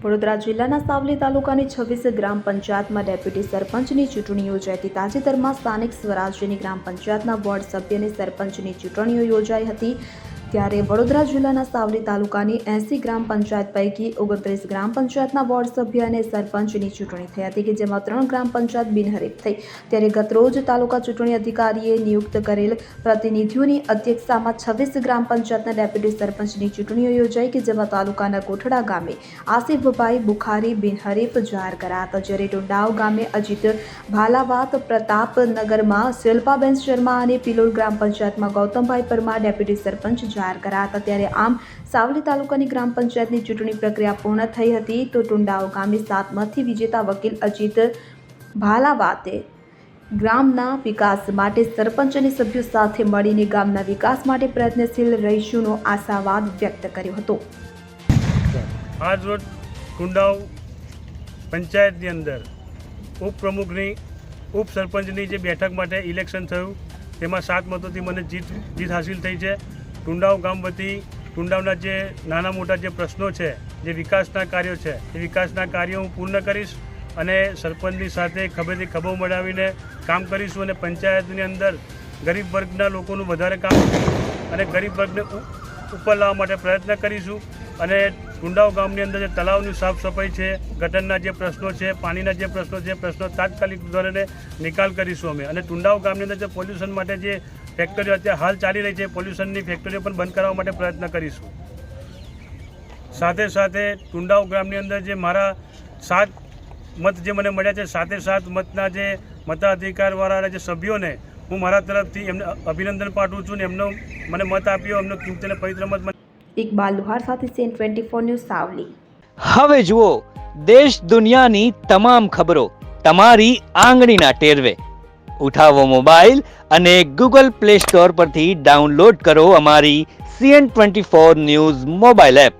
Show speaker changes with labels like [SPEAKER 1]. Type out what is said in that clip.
[SPEAKER 1] વડોદરા જિલ્લાના સાવલી તાલુકાની 26 ગ્રામ પંચાયતમાં ડેપ્યુટી સરપંચની ચૂંટણી યોજાઈ હતી। તાજેતરમાં સ્થાનિક સ્વરાજ્યની ગ્રામ પંચાયતના વોર્ડ સભ્યની સરપંચની ચૂંટણીઓ યોજાઈ હતી। ત્યારે વડોદરા જિલ્લાના સાવલી તાલુકાની 80 ગ્રામ પંચાયત પૈકી 29 ગ્રામ પંચાયતના વોર્ડ સભ્ય અને સરપંચની ચૂંટણી થઈ હતી કે જેમાં 3 ગ્રામ પંચાયત બિનહરીફ થઈ। ત્યારે ગતરોજ તાલુકા ચૂંટણી અધિકારીએ નિયુક્ત કરેલ પ્રતિનિધિઓની અધ્યક્ષતામાં 26 ગ્રામ પંચાયતના ડેપ્યુટી સરપંચની ચૂંટણીઓ યોજાઈ કે જેમાં તાલુકાના કોઠડા ગામે આસિફભાઈ બુખારી બિનહરીફ જાહેર કરાયા હતા। જ્યારે ટુંડાવ ગામે અજીત ભાલાવાત, પ્રતાપનગરમાં શિલ્પાબેન શર્મા અને પિલોલ ગ્રામ પંચાયતમાં ગૌતમભાઈ પરમાર ડેપ્યુટી સરપંચ જાહેર કરાયા હતા। ત્યારે આમ સાવલી તાલુકાની ગ્રામ પંચાયતની ચૂંટણી પ્રક્રિયા પૂર્ણ થઈ હતી તો ટુંડાવ ગામે 7 મતથી વિજેતા વકીલ અજીત ભાલાવાતે ગામના વિકાસ માટે સરપંચ અને સભ્યો સાથે મળીને ગામના વિકાસ માટે પ્રયત્નશીલ રહીશુંનો આશાવાદ વ્યક્ત કર્યો હતો।
[SPEAKER 2] આજ રોજ ટુંડાવ પંચાયતની અંદર ઉપપ્રમુખની ઉપસરપંચની જે બેઠક માટે ઇલેક્શન થયું તેમાં 7 મતોથી મને જીત હાસિલ થઈ છે। ટુંડાવ ગામ વતી ટુંડાવના જે નાના મોટા જે પ્રશ્નો છે, જે વિકાસના કાર્યો છે, એ વિકાસના કાર્યો હું પૂર્ણ કરીશ અને સરપંચની સાથે ખભેથી ખભો મળાવીને કામ કરીશું અને પંચાયતની અંદર ગરીબ વર્ગના લોકોનું વધારે કામ અને ગરીબ વર્ગને ઉપર લાવવા માટે પ્રયત્ન કરીશું અને ટુંડાવ ગામની અંદર જે તળાવની સાફ સફાઈ છે, ગટરના જે પ્રશ્નો છે, પાણીના જે પ્રશ્નો તાત્કાલિક ધોરણે નિકાલ કરીશું અમે અને ટુંડાવ ગામની અંદર જે પોલ્યુશન માટે જે ફેક્ટરીઓ અત્યારે હાલ ચાલી રહી છે, પોલ્યુશનની ફેક્ટરીઓ પણ બંધ કરવા માટે પ્રયત્ન કરીશું। સાથે સાથે ટુંડાવ ગામની અંદર જે મારા 7 મત જે મને મળ્યા છે, 7 મતના જે મતાધિકારવાળા જે સભ્યોને હું મારા તરફથી એમને અભિનંદન પાઠવું છું ને એમનો મને મત આપ્યો, એમનો કિંમતી અને પવિત્ર મત।
[SPEAKER 1] ઇકબાલ લુહાર સાથે CN24 ન્યૂઝ સાવલી।
[SPEAKER 3] હવે જુઓ દેશ દુનિયાની તમામ ખબરો તમારી આંગળીના ટેરવે। ઉઠાવો મોબાઈલ અને Google Play Store પરથી ડાઉનલોડ કરો અમારી CN24 ન્યૂઝ મોબાઈલ એપ।